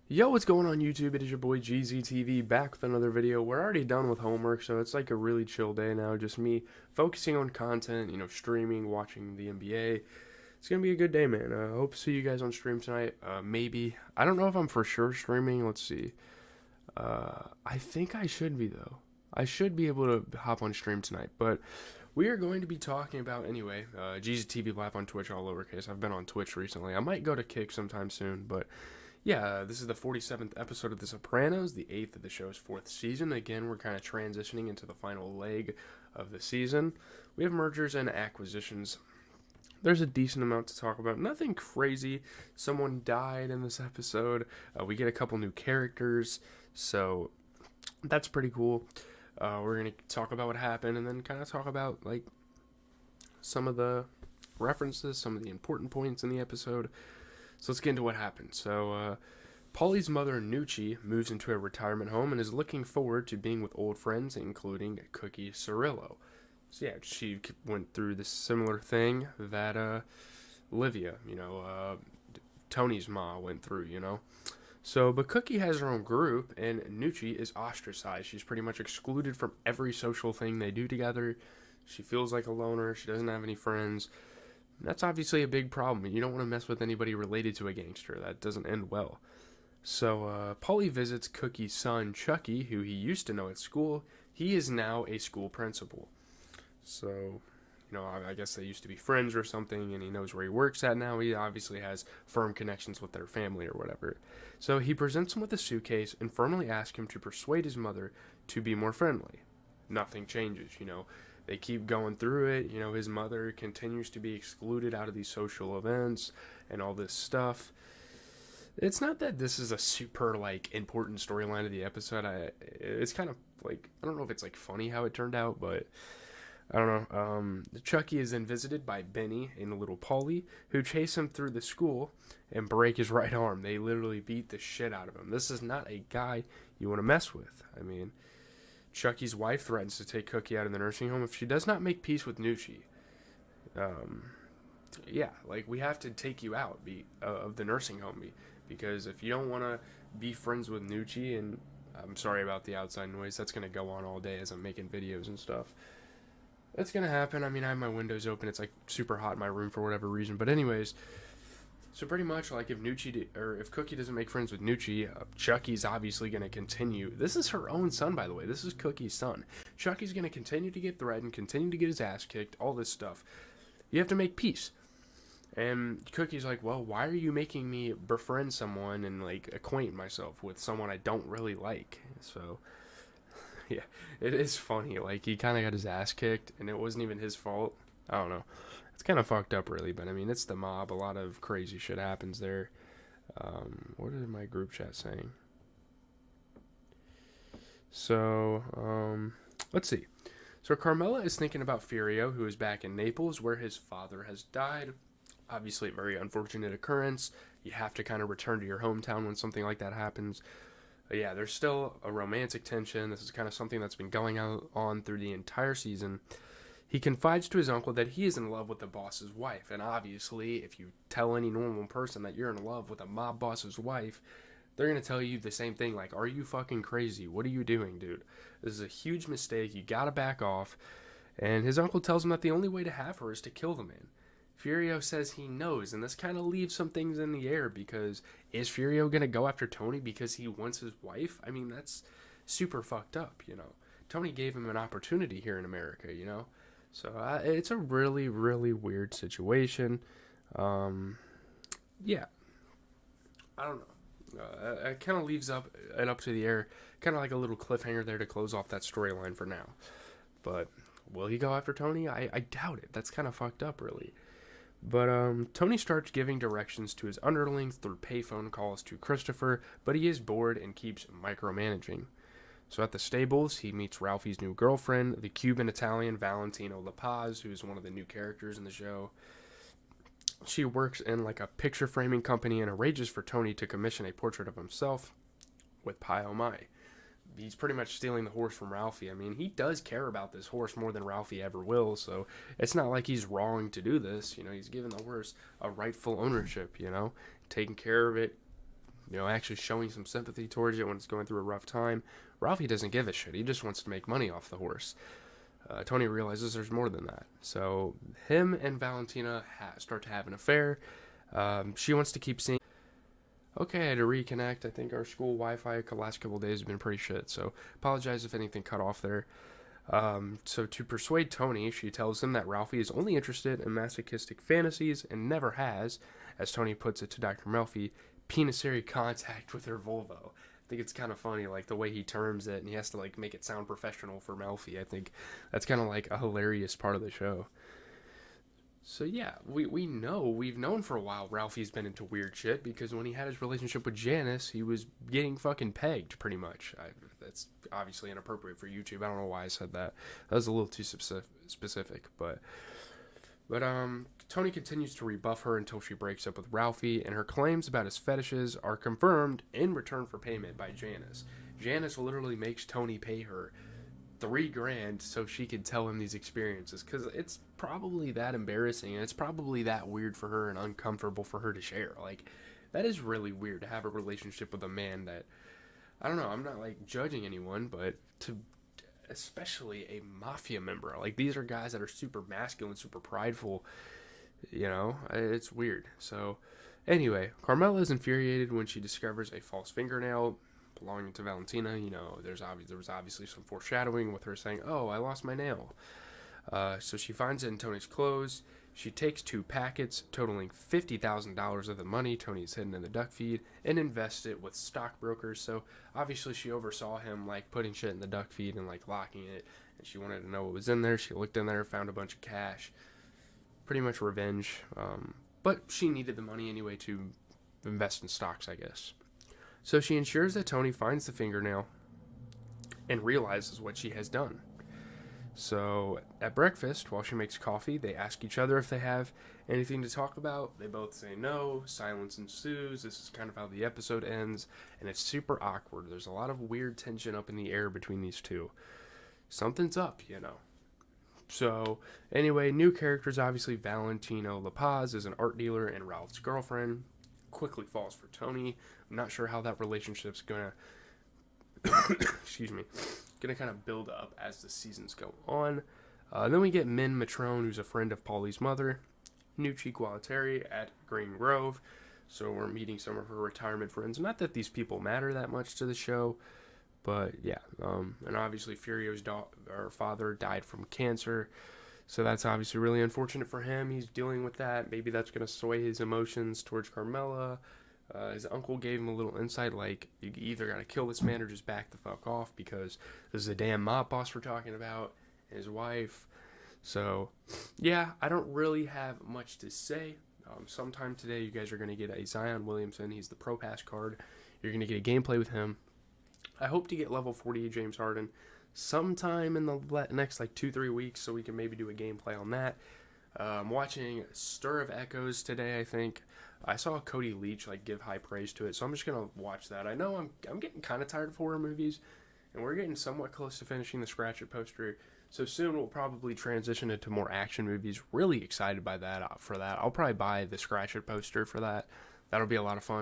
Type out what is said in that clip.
Yo, what's going on YouTube? It is your boy GZTV back with another video. We're already done with homework, so it's like a really chill day now. Just me focusing on content, streaming, watching the NBA. It's gonna be a good day, man. I hope to see you guys on stream tonight. Maybe. I don't know if I'm for sure streaming. Let's see. I think I should be, though. I should be able to hop on stream tonight, but we are going to be talking about, anyway, GZTV live on Twitch, all lowercase. I've been on Twitch recently. I might go to Kick sometime soon, but yeah, this is the 47th episode of The Sopranos, the 8th of the show's 4th season. Again, we're kind of transitioning into the final leg of the season. We have mergers and acquisitions. There's a decent amount to talk about. Nothing crazy. Someone died in this episode. We get a couple new characters, so that's pretty cool. We're going to talk about what happened and then kind of talk about, like, some of the references, some of the important points in the episode. So let's get into what happened. So, Polly's mother, Nucci, moves into a retirement home and is looking forward to being with old friends, including Cookie Cirillo. So yeah, she went through this similar thing that Livia, Tony's ma went through. So, but Cookie has her own group, and Nucci is ostracized. She's pretty much excluded from every social thing they do together. She feels like a loner. She doesn't have any friends. That's obviously a big problem. You don't want to mess with anybody related to a gangster. That doesn't end well. So, Paulie visits Cookie's son, Chucky, who he used to know at school. He is now a school principal. So, I guess they used to be friends or something, and he knows where he works at now. He obviously has firm connections with their family or whatever. So, he presents him with a suitcase and firmly asks him to persuade his mother to be more friendly. Nothing changes. They keep going through it. His mother continues to be excluded out of these social events and all this stuff. It's not that this is a super, important storyline of the episode. It's kind of, I don't know if it's, funny how it turned out, but I don't know. Chucky is then visited by Benny and little Polly, who chase him through the school and break his right arm. They literally beat the shit out of him. This is not a guy you want to mess with. I mean, Chucky's wife threatens to take Cookie out of the nursing home if she does not make peace with Nucci. We have to take you out of the nursing home because if you don't want to be friends with Nucci, and I'm sorry about the outside noise, that's going to go on all day as I'm making videos and stuff. That's going to happen. I mean, I have my windows open. It's super hot in my room for whatever reason. But anyways, so pretty much, if Cookie doesn't make friends with Nucci, Chucky's obviously going to continue. This is her own son, by the way. This is Cookie's son. Chucky's going to continue to get threatened, continue to get his ass kicked, all this stuff. You have to make peace. And Cookie's like, well, why are you making me befriend someone and, acquaint myself with someone I don't really like? So, yeah, it is funny. He kind of got his ass kicked, and it wasn't even his fault. I don't know. It's kind of fucked up, really, but I mean, it's the mob. A lot of crazy shit happens there. What is my group chat saying? So, let's see. So Carmela is thinking about Furio, who is back in Naples, where his father has died. Obviously, a very unfortunate occurrence. You have to kind of return to your hometown when something like that happens. But yeah, there's still a romantic tension. This is kind of something that's been going on through the entire season. He confides to his uncle that he is in love with the boss's wife, and obviously, if you tell any normal person that you're in love with a mob boss's wife, they're going to tell you the same thing, are you fucking crazy? What are you doing, dude? This is a huge mistake. You gotta back off. And his uncle tells him that the only way to have her is to kill the man. Furio says he knows, and this kind of leaves some things in the air, because is Furio going to go after Tony because he wants his wife? I mean, that's super fucked up, Tony gave him an opportunity here in America, So it's a really, really weird situation. Yeah. I don't know. It kind of leaves it up to the air, kind of like a little cliffhanger there to close off that storyline for now. But will he go after Tony? I doubt it. That's kind of fucked up, really. But Tony starts giving directions to his underlings through payphone calls to Christopher, but he is bored and keeps micromanaging. So at the stables, he meets Ralphie's new girlfriend, the Cuban-Italian Valentino La Paz, who is one of the new characters in the show. She works in a picture framing company and arranges for Tony to commission a portrait of himself with Pai Oh My. He's pretty much stealing the horse from Ralphie. I mean, he does care about this horse more than Ralphie ever will, so it's not like he's wrong to do this. He's giving the horse a rightful ownership, taking care of it, actually showing some sympathy towards it when it's going through a rough time. Ralphie doesn't give a shit. He just wants to make money off the horse. Tony realizes there's more than that. So him and Valentina start to have an affair. She wants to keep seeing... Okay, I had to reconnect. I think our school Wi-Fi the last couple of days have been pretty shit, so apologize if anything cut off there. So to persuade Tony, she tells him that Ralphie is only interested in masochistic fantasies and never has, as Tony puts it to Dr. Melfi, penisary contact with her vulva. I think it's kind of funny, like, the way he terms it, and he has to, like, make it sound professional for Melfi. I think that's kind of, like, a hilarious part of the show. So, yeah, we've known for a while Ralphie's been into weird shit, because when he had his relationship with Janice, he was getting fucking pegged, pretty much. That's obviously inappropriate for YouTube. I don't know why I said that. That was a little too specific, but Tony continues to rebuff her until she breaks up with Ralphie, and her claims about his fetishes are confirmed in return for payment by Janice. Janice literally makes Tony pay her $3,000 so she could tell him these experiences, because it's probably that embarrassing, and it's probably that weird for her and uncomfortable for her to share. Like, that is really weird to have a relationship with a man that, I don't know, I'm not, like, judging anyone, but to... especially a mafia member. Like, these are guys that are super masculine, super prideful, it's weird. So, anyway, Carmela is infuriated when she discovers a false fingernail belonging to Valentina. There was obviously some foreshadowing with her saying, oh, I lost my nail. So she finds it in Tony's clothes. She takes 2 packets, totaling $50,000 of the money Tony's hidden in the duck feed, and invests it with stockbrokers. So obviously she oversaw him, like, putting shit in the duck feed and, like, locking it, and she wanted to know what was in there. She looked in there, found a bunch of cash. Pretty much revenge. But she needed the money anyway to invest in stocks, I guess. So she ensures that Tony finds the fingernail and realizes what she has done. So, at breakfast, while she makes coffee, they ask each other if they have anything to talk about. They both say no. Silence ensues. This is kind of how the episode ends, and it's super awkward. There's a lot of weird tension up in the air between these two. Something's up, So, anyway, new characters, obviously. Valentino La Paz is an art dealer and Ralph's girlfriend. Quickly falls for Tony. I'm not sure how that relationship's gonna... excuse me... gonna kind of build up as the seasons go on. Then we get Min Matrone, who's a friend of Paulie's mother, Nucci Gualtieri at Green Grove. So we're meeting some of her retirement friends. Not that these people matter that much to the show, but yeah. And obviously Furio's father died from cancer, so that's obviously really unfortunate for him. He's dealing with that. Maybe that's gonna sway his emotions towards Carmela. His uncle gave him a little insight, like, you either gotta kill this man or just back the fuck off, because this is a damn mob boss we're talking about, and his wife. So, yeah, I don't really have much to say. Sometime today, you guys are gonna get a Zion Williamson. He's the Pro Pass card. You're gonna get a gameplay with him. I hope to get level 48 James Harden sometime in the next, 2-3 weeks, so we can maybe do a gameplay on that. I'm watching Stir of Echoes today, I think. I saw Cody Leach, give high praise to it, so I'm just going to watch that. I know I'm getting kind of tired of horror movies, and we're getting somewhat close to finishing the Scratch It poster, so soon we'll probably transition into more action movies. Really excited by that. For that, I'll probably buy the Scratch It poster for that. That'll be a lot of fun.